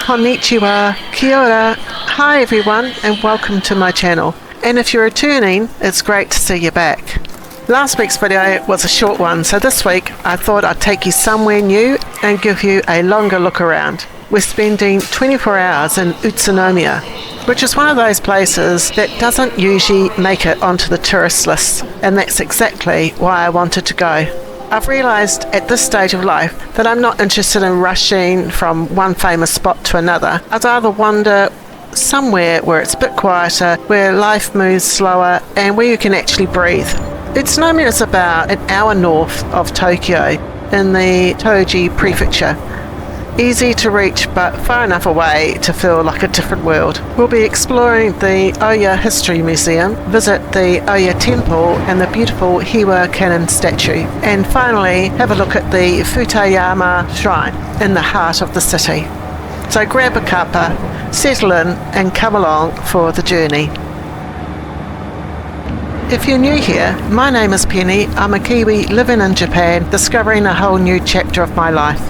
Konnichiwa, kia ora, hi everyone, and welcome to my channel. And if you're returning, it's great to see you back. Last week's video was a short one, so this week I thought I'd take you somewhere new and give you a longer look around. We're spending 24 hours in Utsunomiya, which is one of those places that doesn't usually make it onto the tourist list, and that's exactly why I wanted to go. I've realised at this stage of life that I'm not interested in rushing from one famous spot to another. I'd rather wander somewhere where it's a bit quieter, where life moves slower, and where you can actually breathe. Utsunomiya is about an hour north of Tokyo in the Toji prefecture. Easy to reach but far enough away to feel like a different world. We'll be exploring the Oya History Museum, visit the Oya Temple and the beautiful Hiwa Cannon statue, and finally have a look at the Futaarayama Shrine in the heart of the city. So grab a cuppa, settle in and come along for the journey. If you're new here, my name is Pennie. I'm a Kiwi living in Japan, discovering a whole new chapter of my life.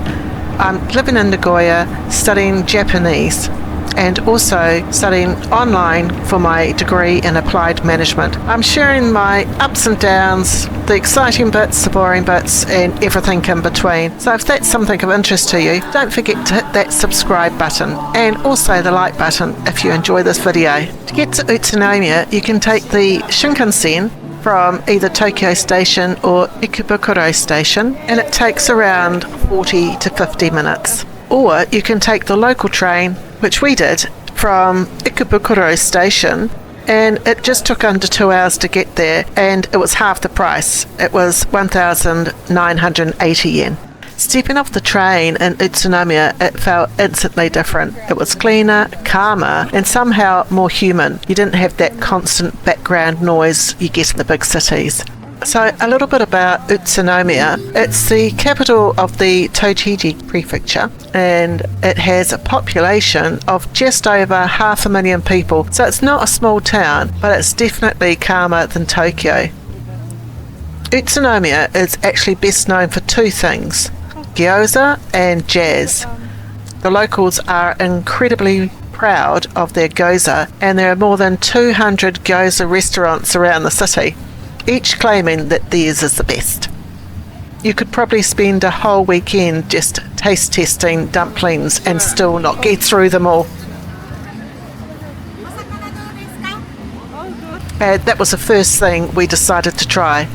I'm living in Nagoya, studying Japanese, and also studying online for my degree in Applied Management. I'm sharing my ups and downs, the exciting bits, the boring bits, and everything in between. So if that's something of interest to you, don't forget to hit that subscribe button, and also the like button if you enjoy this video. To get to Utsunomiya, you can take the Shinkansen from either Tokyo Station or Ikebukuro Station, and it takes around 40 to 50 minutes. Or you can take the local train, which we did, from Ikebukuro Station, and it just took under 2 hours to get there, and it was half the price. It was 1,980 yen. Stepping off the train in Utsunomiya, it felt instantly different. It was cleaner, calmer, and somehow more human. You didn't have that constant background noise you get in the big cities. So a little bit about Utsunomiya. It's the capital of the Toji prefecture, and it has a population of just over 500,000 people. So it's not a small town, but it's definitely calmer than Tokyo. Utsunomiya is actually best known for two things: gyoza and jazz. The locals are incredibly proud of their gyoza, and there are more than 200 gyoza restaurants around the city, each claiming that theirs is the best. You could probably spend a whole weekend just taste testing dumplings and still not get through them all. And that was the first thing we decided to try.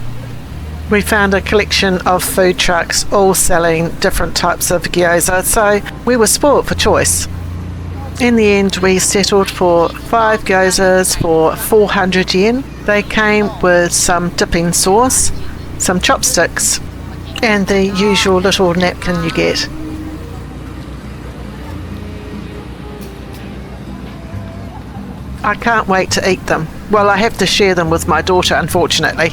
We found a collection of food trucks all selling different types of gyoza, so we were spoilt for choice. In the end, we settled for 5 gyozas for 400 yen. They came with some dipping sauce, some chopsticks, and the usual little napkin you get. I can't wait to eat them. Well, I have to share them with my daughter, unfortunately.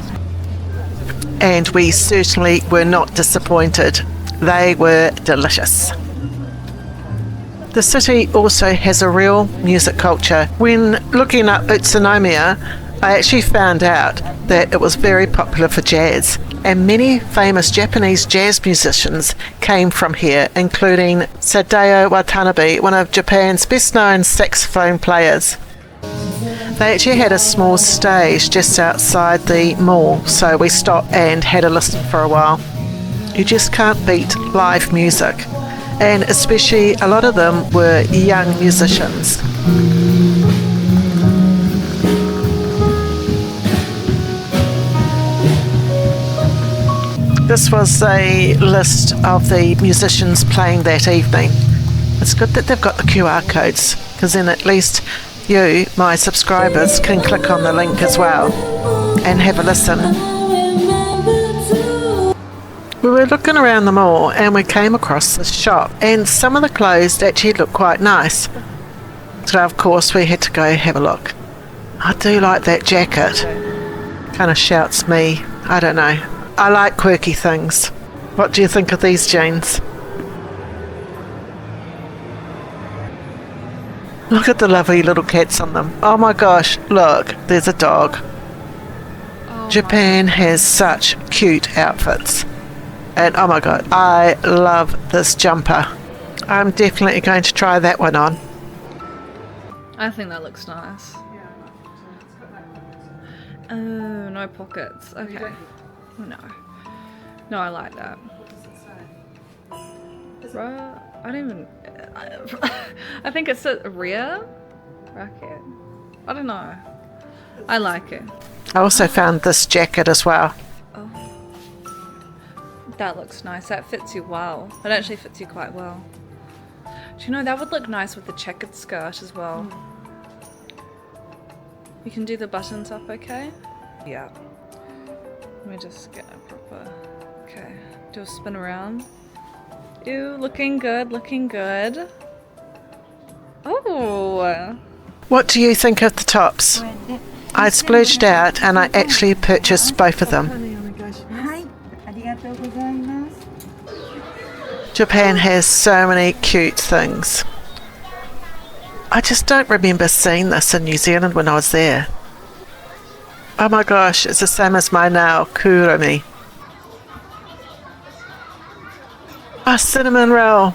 And we certainly were not disappointed. They were delicious. The city also has a real music culture. When looking up Utsunomiya, I actually found out that it was very popular for jazz, and many famous Japanese jazz musicians came from here, including Sadao Watanabe, one of Japan's best-known saxophone players. They actually had a small stage just outside the mall, so we stopped and had a listen for a while. You just can't beat live music, and especially a lot of them were young musicians. This was a list of the musicians playing that evening. It's good that they've got the QR codes, because then at least you, my subscribers, can click on the link as well and have a listen. We were looking around the mall and we came across this shop, and some of the clothes actually looked quite nice. So of course we had to go have a look. I do like that jacket. Kind of shouts me. I don't know. I like quirky things. What do you think of these jeans? Look at the lovely little cats on them. Oh my gosh, look, there's a dog. Japan has such cute outfits. And oh my god, I love this jumper. I'm definitely going to try that one on. I think that looks nice. Oh, no pockets. Okay. No. No, I like that. Right. I don't even... I think it's a rear racket. I don't know. I like it. I also found this jacket as well. Oh. That looks nice. That fits you well. It actually fits you quite well. Do you know, that would look nice with the checkered skirt as well. You can do the buttons up okay? Yeah. Let me just get a proper... Okay. Do a spin around. Ew, looking good, looking good. Oh! What do you think of the tops? I splurged out and I actually purchased both of them. Japan has so many cute things. I just don't remember seeing this in New Zealand when I was there. Oh my gosh, it's the same as my nail, kurumi. Oh, cinnamon roll.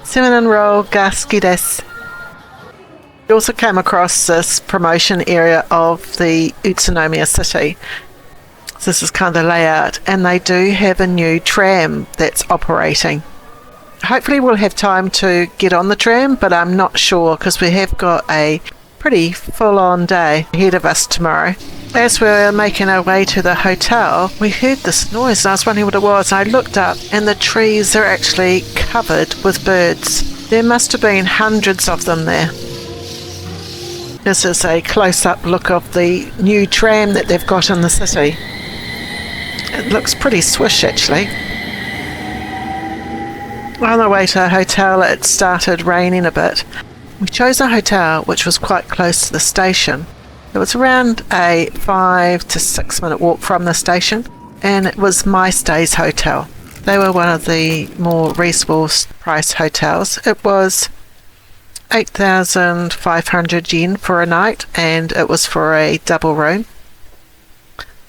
Cinnamon roll, gaski desu. We also came across this promotion area of the Utsunomiya city. So this is kind of the layout, and they do have a new tram that's operating. Hopefully we'll have time to get on the tram, but I'm not sure because we have got a pretty full-on day ahead of us tomorrow. As we were making our way to the hotel, we heard this noise and I was wondering what it was. I looked up and the trees are actually covered with birds. There must have been hundreds of them there. This is a close-up look of the new tram that they've got in the city. It looks pretty swish actually. On the way to our hotel, it started raining a bit. We chose a hotel which was quite close to the station. It was around a 5 to 6 minute walk from the station, and it was My Stay's hotel. They were one of the more reasonable price hotels. It was 8,500 yen for a night, and it was for a double room.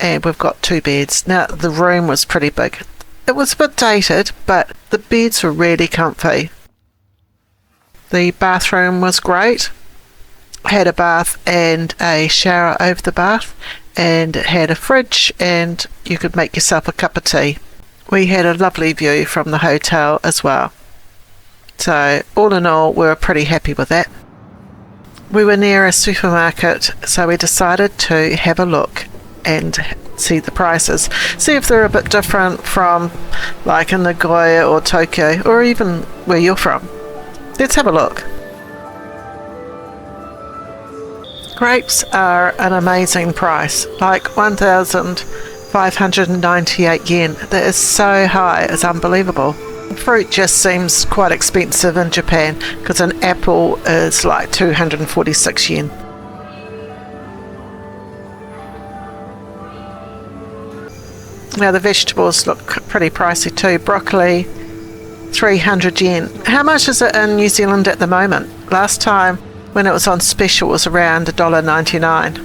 And we've got 2 beds. Now, the room was pretty big. It was a bit dated, but the beds were really comfy. The bathroom was great. Had a bath and a shower over the bath, and it had a fridge, and you could make yourself a cup of tea. We had a lovely view from the hotel as well. So all in all, we were pretty happy with that. We were near a supermarket, so we decided to have a look and see the prices, see if they're a bit different from like in Nagoya or Tokyo, or even where you're from. Let's have a look. Grapes are an amazing price, like 1,598 yen. That is so high, it's unbelievable. Fruit just seems quite expensive in Japan because an apple is like 246 yen. Now the vegetables look pretty pricey too. Broccoli, 300 yen. How much is it in New Zealand at the moment? Last time when it was on special was around $1.99.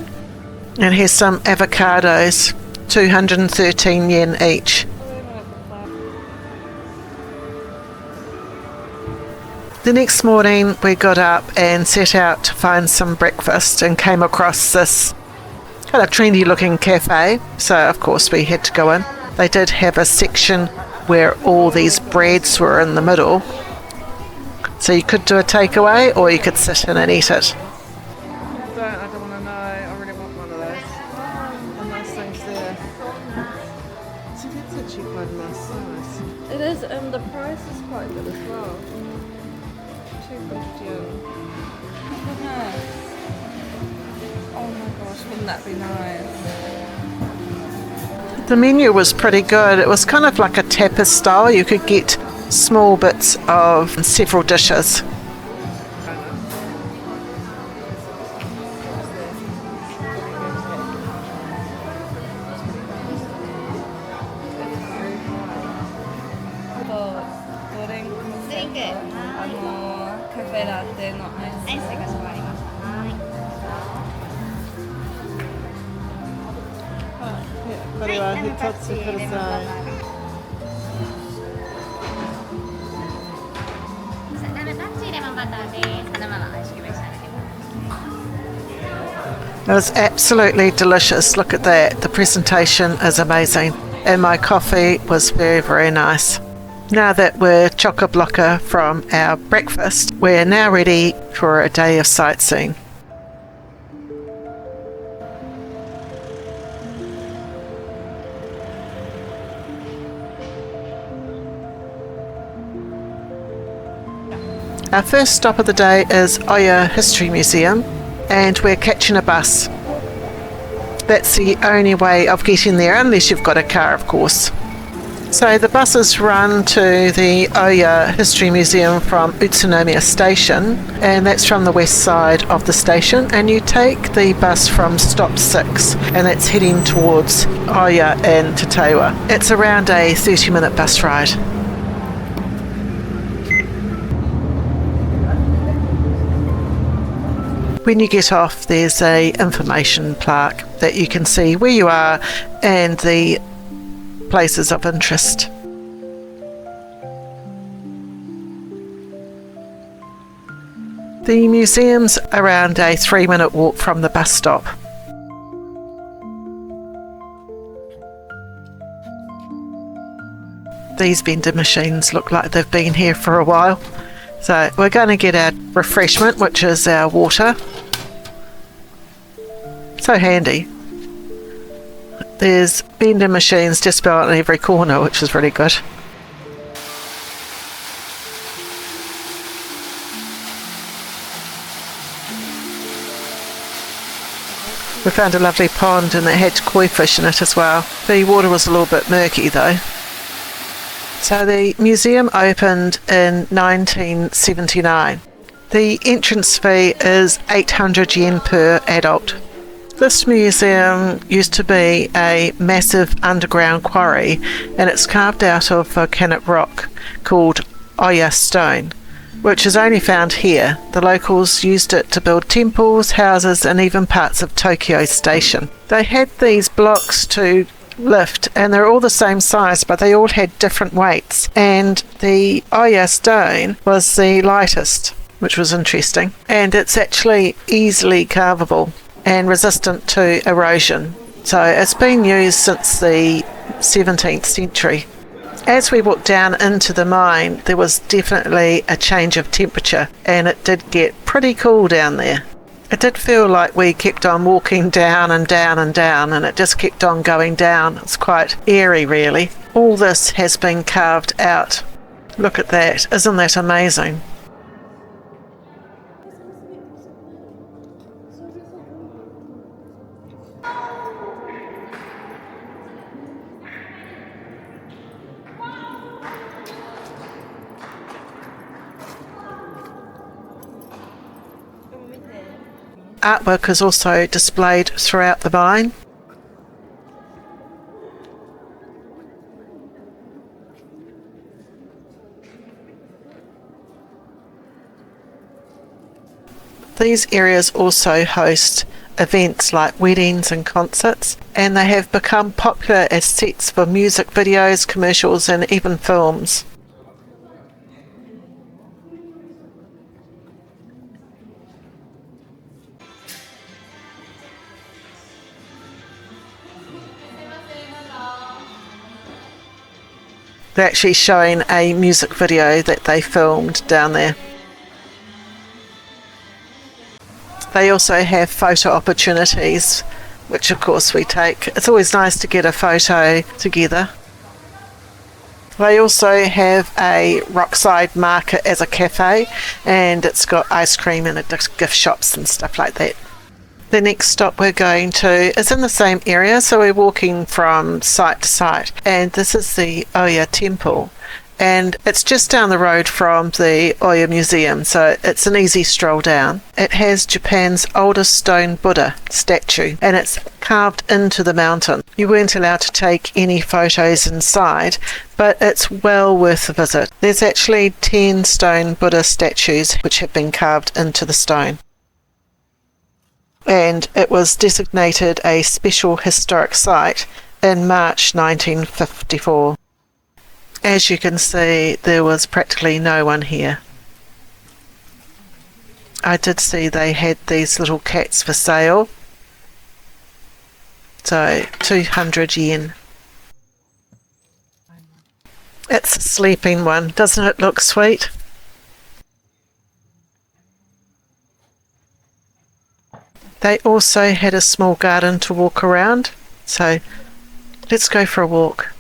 And here's some avocados, 213 yen each. The next morning we got up and set out to find some breakfast and came across this kind of trendy looking cafe, so of course we had to go in. They did have a section where all these breads were in the middle, so you could do a takeaway or you could sit in and eat it. I don't want to know. I really want one of those. And those things there. So that's actually quite a nice size. It is, and the price is quite good as well. 250 yen. Goodness. Oh my gosh, wouldn't that be nice? The menu was pretty good. It was kind of like a tapas style. You could get small bits of several dishes. It was absolutely delicious. Look at that. The presentation is amazing. And my coffee was very, very nice. Now that we're chock-a-block from our breakfast, we're now ready for a day of sightseeing. Our first stop of the day is Oya History Museum, and we're catching a bus. That's the only way of getting there, unless you've got a car, of course. So the buses run to the Oya History Museum from Utsunomiya station, and that's from the west side of the station, and you take the bus from stop 6, and that's heading towards Oya and Tatewa. It's around a 30-minute bus ride. When you get off, there's a information plaque that you can see where you are and the places of interest. The museum's around a 3-minute walk from the bus stop. These vending machines look like they've been here for a while. So we're going to get our refreshment, which is our water. So handy. There's vending machines just about in every corner, which is really good. We found a lovely pond and it had koi fish in it as well. The water was a little bit murky though. So the museum opened in 1979. The entrance fee is 800 yen per adult. This museum used to be a massive underground quarry, and it's carved out of volcanic rock called Oya stone, which is only found here. The locals used it to build temples, houses, and even parts of Tokyo Station. They had these blocks to lift, and they're all the same size, but they all had different weights, and the Oya stone was the lightest, which was interesting, and it's actually easily carvable and resistant to erosion. So it's been used since the 17th century. As we walked down into the mine, there was definitely a change of temperature, and it did get pretty cool down there. It did feel like we kept on walking down and down and down, and it just kept on going down. It's quite eerie, really. All this has been carved out. Look at that. Isn't that amazing? Artwork is also displayed throughout the mine. These areas also host events like weddings and concerts, and they have become popular as sets for music videos, commercials, and even films. They're actually showing a music video that they filmed down there. They also have photo opportunities, which of course we take. It's always nice to get a photo together. They also have a rockside market as a cafe, and it's got ice cream and gift shops and stuff like that. The next stop we're going to is in the same area, so we're walking from site to site, and this is the Oya Temple, and it's just down the road from the Oya Museum, so it's an easy stroll down. It has Japan's oldest stone Buddha statue, and it's carved into the mountain. You weren't allowed to take any photos inside, but it's well worth a visit. There's actually 10 stone Buddha statues which have been carved into the stone, and it was designated a special historic site in March 1954. As you can see, there was practically no one here. I did see they had these little cats for sale. So 200 yen. It's a sleeping one. Doesn't it look sweet? They also had a small garden to walk around. So let's go for a walk.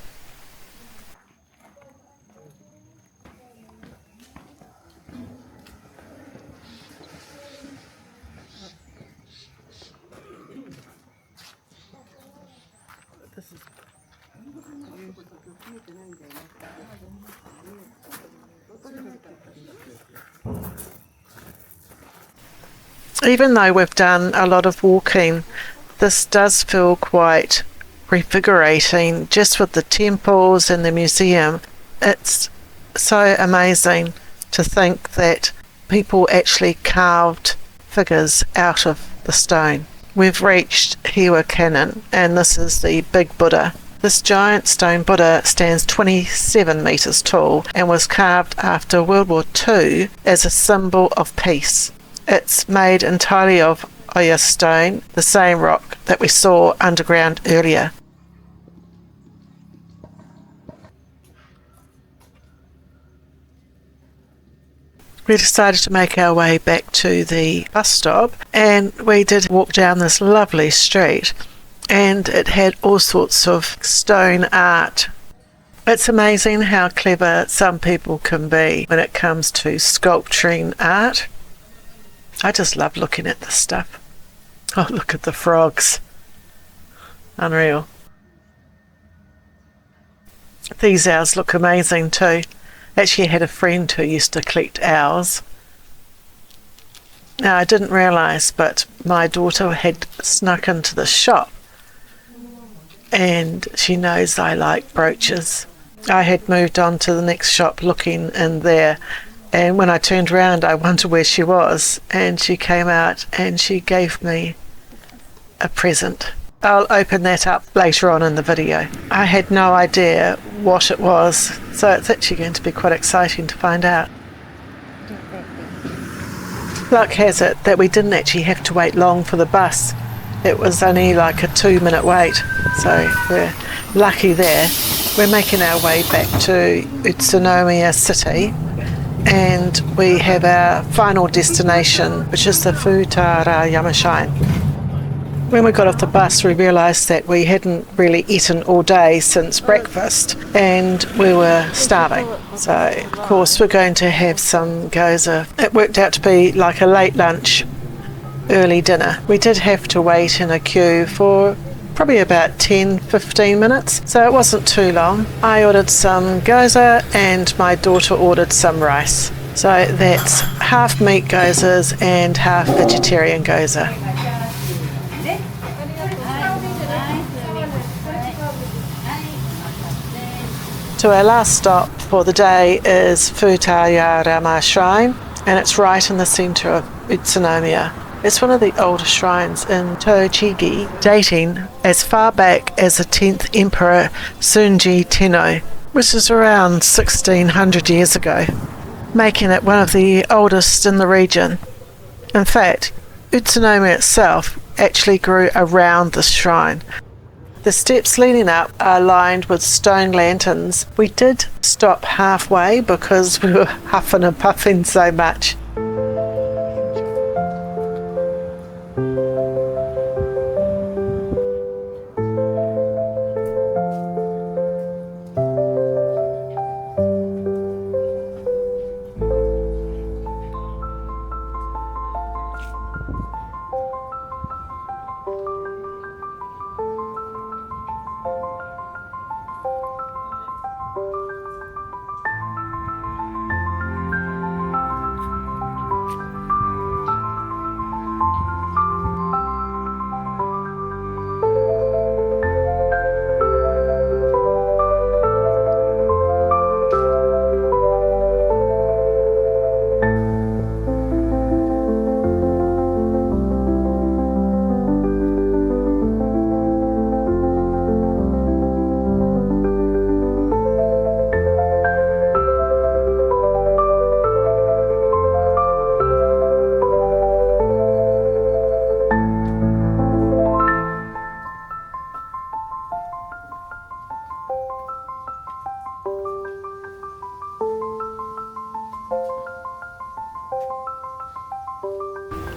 Even though we've done a lot of walking, this does feel quite revigorating just with the temples and the museum. It's so amazing to think that people actually carved figures out of the stone. We've reached Hiwa Cannon, and this is the big Buddha. This giant stone Buddha stands 27 metres tall and was carved after World War II as a symbol of peace. It's made entirely of Oya stone, the same rock that we saw underground earlier. We decided to make our way back to the bus stop, and we did walk down this lovely street, and it had all sorts of stone art. It's amazing how clever some people can be when it comes to sculpturing art. I just love looking at this stuff. Oh, look at the frogs. Unreal. These owls look amazing too. Actually, I had a friend who used to collect owls. Now, I didn't realise, but my daughter had snuck into the shop, and she knows I like brooches. I had moved on to the next shop looking in there, and when I turned around I wondered where she was, and she came out and she gave me a present. I'll open that up later on in the video. I had no idea what it was, so it's actually going to be quite exciting to find out. Luck has it that we didn't actually have to wait long for the bus. It was only like a 2-minute wait, so we're lucky there. We're making our way back to Utsunomiya city, and we have our final destination, which is the Futarayama Shrine. When we got off the bus, we realised that we hadn't really eaten all day since breakfast, and we were starving. So, of course, we're going to have some gyoza. It worked out to be like a late lunch, early dinner. We did have to wait in a queue for probably about 10-15 minutes, so it wasn't too long. I ordered some gyoza and my daughter ordered some rice. So that's half meat gyozas and half vegetarian gyoza. So our last stop for the day is Futaarayama Shrine, and it's right in the centre of Utsunomiya. It's one of the oldest shrines in Tochigi, dating as far back as the 10th Emperor Sunji Tenno, which is around 1600 years ago, making it one of the oldest in the region. In fact, Utsunomiya itself actually grew around this shrine. The steps leading up are lined with stone lanterns. We did stop halfway because we were huffing and puffing so much.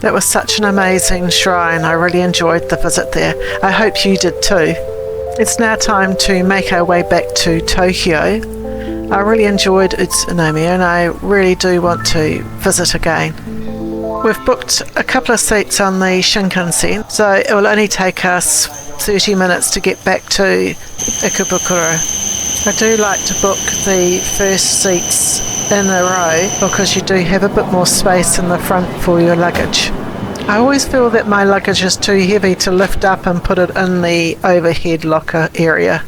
That was such an amazing shrine. I really enjoyed the visit there. I hope you did too. It's now time to make our way back to Tokyo. I really enjoyed Utsunomiya and I really do want to visit again. We've booked a couple of seats on the Shinkansen, so it will only take us 30 minutes to get back to Ikebukuro. I do like to book the first seats in a row because you do have a bit more space in the front for your luggage. I always feel that my luggage is too heavy to lift up and put it in the overhead locker area.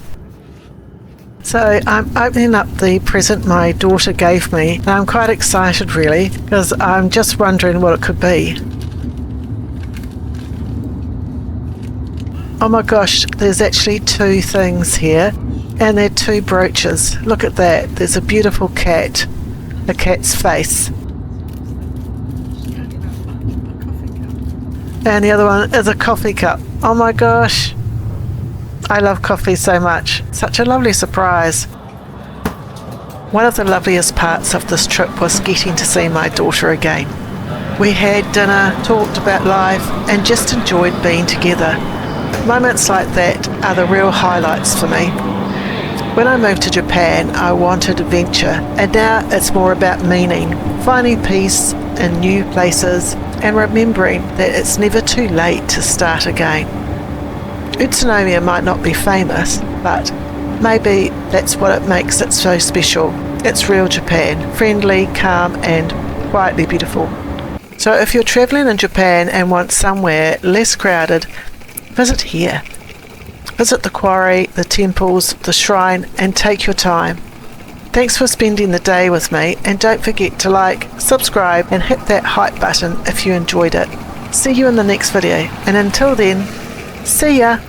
So I'm opening up the present my daughter gave me and I'm quite excited really because I'm just wondering what it could be. Oh my gosh, there's actually two things here and they're two brooches. Look at that, there's a beautiful cat, a cat's face. And the other one is a coffee cup. Oh my gosh. I love coffee so much. Such a lovely surprise. One of the loveliest parts of this trip was getting to see my daughter again. We had dinner, talked about life, and just enjoyed being together. Moments like that are the real highlights for me. When I moved to Japan, I wanted adventure, and now it's more about meaning, finding peace in new places, and remembering that it's never too late to start again. Utsunomiya might not be famous, but maybe that's what it makes it so special. It's real Japan, friendly, calm and quietly beautiful. So if you're travelling in Japan and want somewhere less crowded, visit here. Visit the quarry, the temples, the shrine and take your time. Thanks for spending the day with me and don't forget to like, subscribe and hit that hype button if you enjoyed it. See you in the next video and until then, see ya!